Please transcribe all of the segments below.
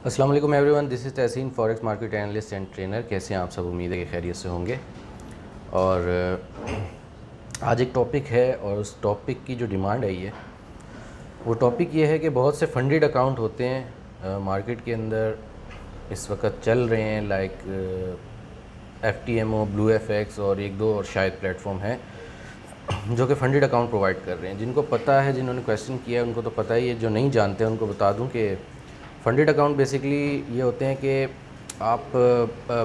السلام علیکم every one, دس از تحسین، forex market analyst and trainer. کیسے ہیں آپ سب؟ امید ہے کہ خیریت سے ہوں گے. اور آج ایک ٹاپک ہے، اور اس ٹاپک کی جو ڈیمانڈ آئی ہے وہ ٹاپک یہ ہے کہ بہت سے فنڈیڈ اکاؤنٹ ہوتے ہیں مارکیٹ کے اندر اس وقت چل رہے ہیں، لائک FTMO، بلو ایف ایکس اور ایک دو اور شاید پلیٹ فارم ہیں جو کہ فنڈیڈ اکاؤنٹ پرووائڈ کر رہے ہیں. جن کو پتہ ہے، جنہوں نے کویشچن کیا ہے ان کو تو پتہ ہی ہے. جو نہیں جانتے ہیں ان کو بتا دوں کہ فنڈیڈ اکاؤنٹ بیسیکلی یہ ہوتے ہیں کہ آپ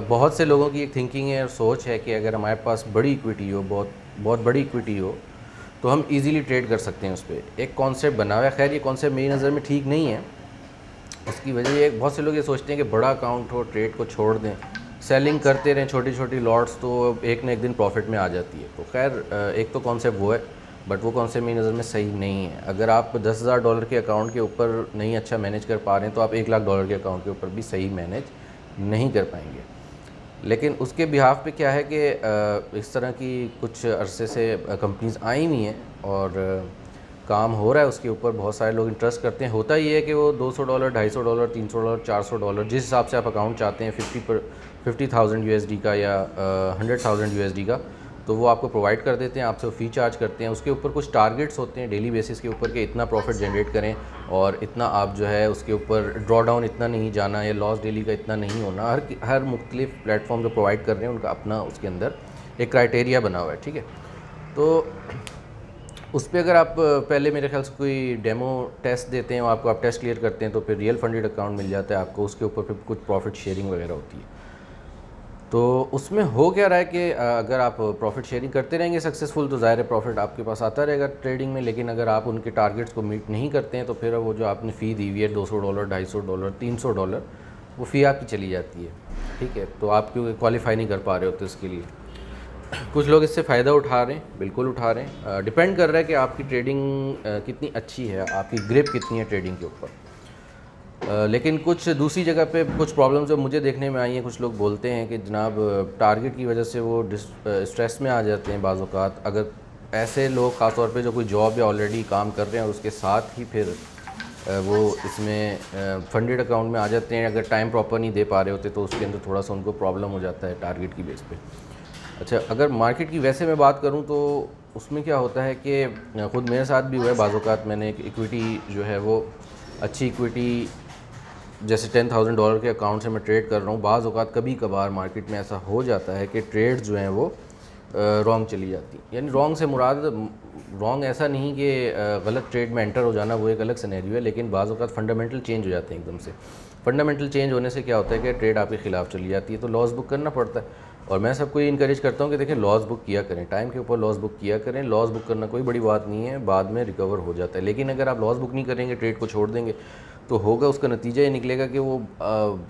بہت سے لوگوں کی ایک تھنکنگ ہے اور سوچ ہے کہ اگر ہمارے پاس بڑی ایکویٹی ہو، بہت بڑی ایکویٹی ہو تو ہم ایزیلی ٹریڈ کر سکتے ہیں. اس پہ ایک کانسیپٹ بنا ہوا ہے. خیر یہ کانسیپٹ میری نظر میں ٹھیک نہیں ہے. اس کی وجہ یہ بہت سے لوگ یہ سوچتے ہیں کہ بڑا اکاؤنٹ ہو، ٹریڈ کو چھوڑ دیں، سیلنگ کرتے رہیں چھوٹی چھوٹی لاٹس، تو ایک نہ ایک دن پروفٹ میں آ جاتی ہے. تو خیر ایک تو کانسیپٹ وہ ہے، بٹ وہ کانسیپٹ میری نظر میں صحیح نہیں ہے. اگر آپ $10,000 کے اکاؤنٹ کے اوپر نہیں اچھا مینیج کر پا رہے ہیں تو آپ $1,00,000 کے اکاؤنٹ کے اوپر بھی صحیح مینیج نہیں کر پائیں گے. لیکن اس کے بہاف پہ کیا ہے کہ اس طرح کی کچھ عرصے سے کمپنیز آئی ہوئی ہیں اور کام ہو رہا ہے اس کے اوپر. بہت سارے لوگ انٹرسٹ کرتے ہیں. ہوتا یہ ہے کہ وہ $200، $250، $300، $400 جس حساب سے آپ اکاؤنٹ چاہتے ہیں، 50,000 USD کا یا 100,000 USD کا، تو وہ آپ کو پرووائڈ کر دیتے ہیں. آپ سے فی چارج کرتے ہیں. اس کے اوپر کچھ ٹارگیٹس ہوتے ہیں ڈیلی بیسس کے اوپر کہ اتنا پروفٹ جنریٹ کریں اور اتنا آپ جو ہے اس کے اوپر ڈرا ڈاؤن اتنا نہیں جانا، یا لاس ڈیلی کا اتنا نہیں ہونا. ہر مختلف پلیٹ فارم جو پرووائڈ کر رہے ہیں ان کا اپنا اس کے اندر ایک کرائٹیریا بنا ہوا ہے. ٹھیک ہے، تو اس پہ اگر آپ پہلے میرے خیال سے کوئی ڈیمو ٹیسٹ دیتے ہیں اور آپ ٹیسٹ کلیئر کرتے ہیں تو پھر ریئل فنڈیڈ اکاؤنٹ مل جاتا ہے آپ کو. اس کے اوپر پھر کچھ پروفٹ شیئرنگ وغیرہ ہوتی ہے. تو اس میں ہو کیا رہا ہے کہ اگر آپ پروفٹ شیئرنگ کرتے رہیں گے سکسیزفل تو ظاہر ہے پروفٹ آپ کے پاس آتا رہے گا ٹریڈنگ میں. لیکن اگر آپ ان کے ٹارگیٹس کو میٹ نہیں کرتے ہیں تو پھر وہ جو آپ نے فی دی ہوئی ہے $200، $250، $300، وہ فی آپ کی چلی جاتی ہے. ٹھیک ہے، تو آپ کیونکہ کوالیفائی نہیں کر پا رہے ہوتے اس کے لیے. کچھ لوگ اس سے فائدہ اٹھا رہے ہیں، بالکل اٹھا رہے ہیں. ڈیپینڈ کر رہا ہے کہ آپ کی ٹریڈنگ کتنی اچھی ہے، آپ کی گرپ کتنی ہے ٹریڈنگ کے اوپر. لیکن کچھ دوسری جگہ پہ کچھ پرابلمز جو مجھے دیکھنے میں آئی ہیں، کچھ لوگ بولتے ہیں کہ جناب ٹارگیٹ کی وجہ سے وہ اسٹریس میں آ جاتے ہیں بعض اوقات. اگر ایسے لوگ خاص طور پہ جو کوئی جاب یا آلریڈی کام کر رہے ہیں اور اس کے ساتھ ہی پھر وہ اس میں فنڈیڈ اکاؤنٹ میں آ جاتے ہیں، اگر ٹائم پراپر نہیں دے پا رہے ہوتے تو اس کے اندر تھوڑا سا ان کو پرابلم ہو جاتا ہے ٹارگیٹ کی بیس پہ. اچھا، اگر مارکیٹ کی ویسے میں بات کروں تو اس میں کیا ہوتا ہے کہ خود میرے ساتھ بھی ہوا ہے بعض اوقات. میں نے ایک ایکویٹی جو ہے وہ اچھی ایکویٹی جیسے $10,000 کے اکاؤنٹ سے میں ٹریڈ کر رہا ہوں. بعض اوقات کبھی کبھار مارکیٹ میں ایسا ہو جاتا ہے کہ ٹریڈ جو ہیں وہ رانگ چلی جاتی. یعنی رانگ سے مراد رانگ ایسا نہیں کہ غلط ٹریڈ میں انٹر ہو جانا، وہ ایک الگ سینیریو ہے. لیکن بعض اوقات فنڈامنٹل چینج ہو جاتے ہیں ایک دم سے. فنڈامنٹل چینج ہونے سے کیا ہوتا ہے کہ ٹریڈ آپ کے خلاف چلی جاتی ہے، تو لاس بک کرنا پڑتا ہے. اور میں سب کو یہ انکریج کرتا ہوں کہ دیکھیں لاس بک کیا کریں، ٹائم کے اوپر لاس بک کیا کریں. لاس بک کرنا کوئی بڑی بات نہیں ہے، بعد میں ریکور ہو جاتا ہے. لیکن اگر آپ لاس بک نہیں کریں گے، ٹریڈ کو چھوڑ دیں گے، تو ہوگا اس کا نتیجہ یہ نکلے گا کہ وہ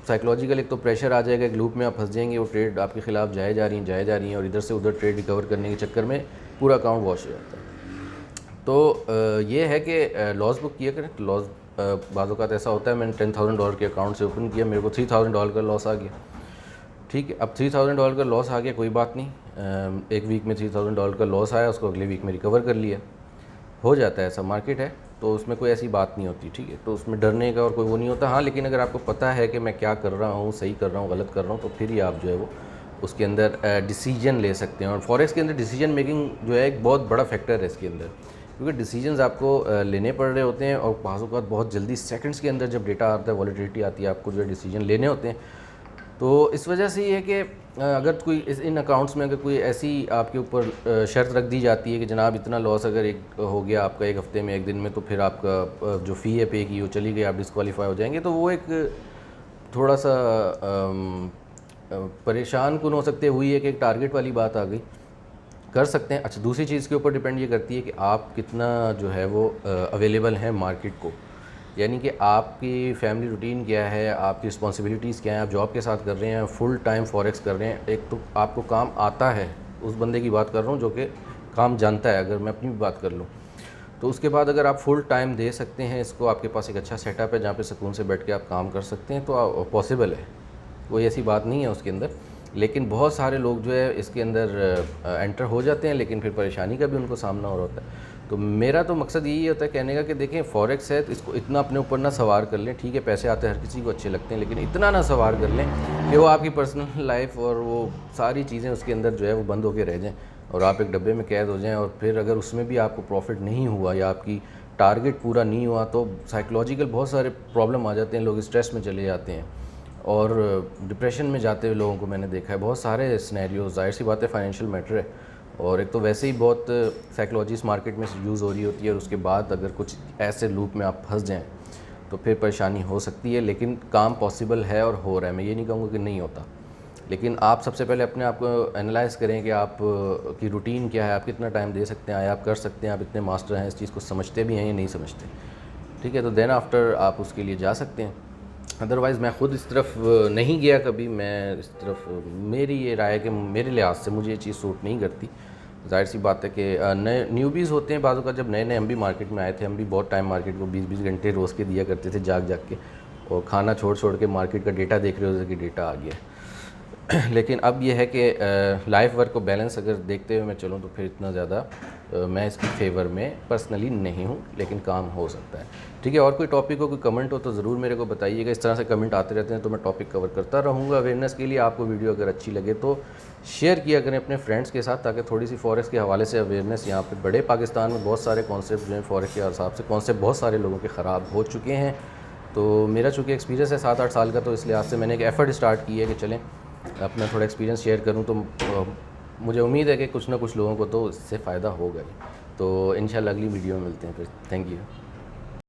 سائیکلوجیکل ایک تو پریشر آ جائے گا، ایک لوپ میں آپ پھنس جائیں گے. وہ ٹریڈ آپ کے خلاف جائے جا رہی ہیں اور ادھر سے ادھر ٹریڈ ریکور کرنے کے چکر میں پورا اکاؤنٹ واش ہو جاتا ہے. تو یہ ہے کہ لاس بک کیا کریں. تو لاس بعض اوقات ایسا ہوتا ہے، میں نے $10,000 کے اکاؤنٹ سے اوپن کیا، میرے کو $3,000 کا لاس آ گیا. ٹھیک ہے، اب $3,000 کا لاس آ گیا، کوئی بات نہیں. ایک ویک میں $3,000 کا لاس آیا، اس کو اگلے ویک میں ریکور کر لیا. ہو جاتا ہے ایسا، مارکیٹ ہے تو اس میں کوئی ایسی بات نہیں ہوتی. ٹھیک ہے، تو اس میں ڈرنے کا اور کوئی وہ نہیں ہوتا. ہاں لیکن اگر آپ کو پتہ ہے کہ میں کیا کر رہا ہوں، صحیح کر رہا ہوں، غلط کر رہا ہوں، تو پھر ہی آپ جو ہے وہ اس کے اندر ڈیسیجن لے سکتے ہیں. اور فوریکس کے اندر ڈیسیجن میکنگ جو ہے ایک بہت بڑا فیکٹر ہے اس کے اندر، کیونکہ ڈیسیجنز آپ کو لینے پڑ رہے ہوتے ہیں. اور بعض اوقات بہت جلدی سیکنڈز کے اندر جب ڈیٹا آتا ہے، والیٹیلیٹی آتی ہے، آپ کو جو ہے ڈیسیجن لینے ہوتے ہیں. تو اس وجہ سے یہ ہے کہ اگر کوئی ان اکاؤنٹس میں اگر کوئی ایسی آپ کے اوپر شرط رکھ دی جاتی ہے کہ جناب اتنا لاس اگر ایک ہو گیا آپ کا ایک ہفتے میں، ایک دن میں، تو پھر آپ کا جو فی ہے پے کی وہ چلی گئی، آپ ڈسکوالیفائی ہو جائیں گے. تو وہ ایک تھوڑا سا پریشان کن ہو سکتے ہوئی ہے کہ ایک ٹارگیٹ والی بات آ گئی. کر سکتے ہیں. اچھا، دوسری چیز کے اوپر ڈیپینڈ یہ کرتی ہے کہ آپ کتنا جو ہے وہ اویلیبل ہیں مارکیٹ کو. یعنی کہ آپ کی فیملی روٹین کیا ہے، آپ کی رسپانسبلٹیز کیا ہیں. آپ جاب کے ساتھ کر رہے ہیں، فل ٹائم فوریکس کر رہے ہیں. ایک تو آپ کو کام آتا ہے، اس بندے کی بات کر رہا ہوں جو کہ کام جانتا ہے. اگر میں اپنی بھی بات کر لوں تو اس کے بعد اگر آپ فل ٹائم دے سکتے ہیں اس کو، آپ کے پاس ایک اچھا سیٹ اپ ہے جہاں پہ سکون سے بیٹھ کے آپ کام کر سکتے ہیں، تو پاسبل ہے. کوئی ایسی بات نہیں ہے اس کے اندر. لیکن بہت سارے لوگ جو ہے اس کے اندر انٹر ہو جاتے ہیں، لیکن پھر پریشانی کا بھی ان کو سامنا ہو رہا ہوتا ہے. تو میرا تو مقصد یہی ہوتا ہے کہنے کا کہ دیکھیں فوریکس ہے تو اس کو اتنا اپنے اوپر نہ سوار کر لیں. ٹھیک ہے پیسے آتے ہیں ہر کسی کو اچھے لگتے ہیں, لیکن اتنا نہ سوار کر لیں کہ وہ آپ کی پرسنل لائف اور وہ ساری چیزیں اس کے اندر جو ہے وہ بند ہو کے رہ جائیں اور آپ ایک ڈبے میں قید ہو جائیں. اور پھر اگر اس میں بھی آپ کو پروفٹ نہیں ہوا یا آپ کی ٹارگٹ پورا نہیں ہوا تو سائیکلوجیکل بہت سارے پرابلم آ جاتے ہیں, لوگ اسٹریس میں چلے جاتے ہیں اور ڈپریشن میں جاتے ہوئے لوگوں کو میں نے دیکھا ہے. بہت سارے سینیریوز, ظاہر سی بات ہے فائنینشیل میٹر ہے, اور ایک تو ویسے ہی بہت سائیکلوجی اس مارکیٹ میں یوز ہو رہی ہوتی ہے, اور اس کے بعد اگر کچھ ایسے لوپ میں آپ پھنس جائیں تو پھر پریشانی ہو سکتی ہے. لیکن کام پاسبل ہے اور ہو رہا ہے, میں یہ نہیں کہوں گا کہ نہیں ہوتا, لیکن آپ سب سے پہلے اپنے آپ کو انالائز کریں کہ آپ کی روٹین کیا ہے, آپ کتنا ٹائم دے سکتے ہیں, آیا آپ کر سکتے ہیں, آپ اتنے ماسٹر ہیں اس چیز کو, سمجھتے بھی ہیں یا نہیں سمجھتے. ٹھیک ہے, تو دین آفٹر آپ اس کے لیے جا سکتے ہیں. ادروائز میں خود اس طرف نہیں گیا کبھی, میں اس طرف, میری یہ رائے ہے کہ میرے لحاظ سے مجھے یہ چیز سوٹ نہیں کرتی. ظاہر سی بات ہے کہ نئے نیوبیز ہوتے ہیں بعض اوقات, جب نئے نئے ہم بھی مارکیٹ میں آئے تھے, ہم بھی بہت ٹائم مارکیٹ کو 20-20 گھنٹے روز کے دیا کرتے تھے جاگ جاگ کے, اور کھانا چھوڑ چھوڑ کے مارکیٹ کا ڈیٹا دیکھ رہے ہوتے کہ ڈیٹا آ گیا. لیکن اب یہ ہے کہ لائف ورک کو بیلنس اگر دیکھتے ہوئے میں چلوں تو پھر اتنا زیادہ میں اس کی فیور میں پرسنلی نہیں ہوں, لیکن کام ہو سکتا ہے. ٹھیک ہے, اور کوئی ٹاپک ہو, کوئی کمنٹ ہو تو ضرور میرے کو بتائیے گا. اس طرح سے کمنٹ آتے رہتے ہیں تو میں ٹاپک کور کرتا رہوں گا. اویئرنیس کے لیے آپ کو ویڈیو اگر اچھی لگے تو شیئر کیا کریں اپنے فرینڈس کے ساتھ, تاکہ تھوڑی سی فوریکس کے حوالے سے اویئرنیس یہاں پہ بڑے پاکستان میں بہت سارے کانسیپٹ جو ہیں فوریکس کے حساب سے کانسیپٹ بہت سارے لوگوں کے خراب ہو چکے ہیں. تو میرا چونکہ ایکسپیرینس ہے 7-8 سال کا, تو اس لحاظ سے میں نے ایک ایفرٹ اسٹارٹ کی ہے کہ چلیں اپنا تھوڑا ایکسپیرینس شیئر کروں, تو مجھے امید ہے کہ کچھ نہ کچھ لوگوں کو تو اس سے فائدہ ہوگا ہی. تو انشاءاللہ اگلی ویڈیو میں ملتے ہیں پھر. Thank you.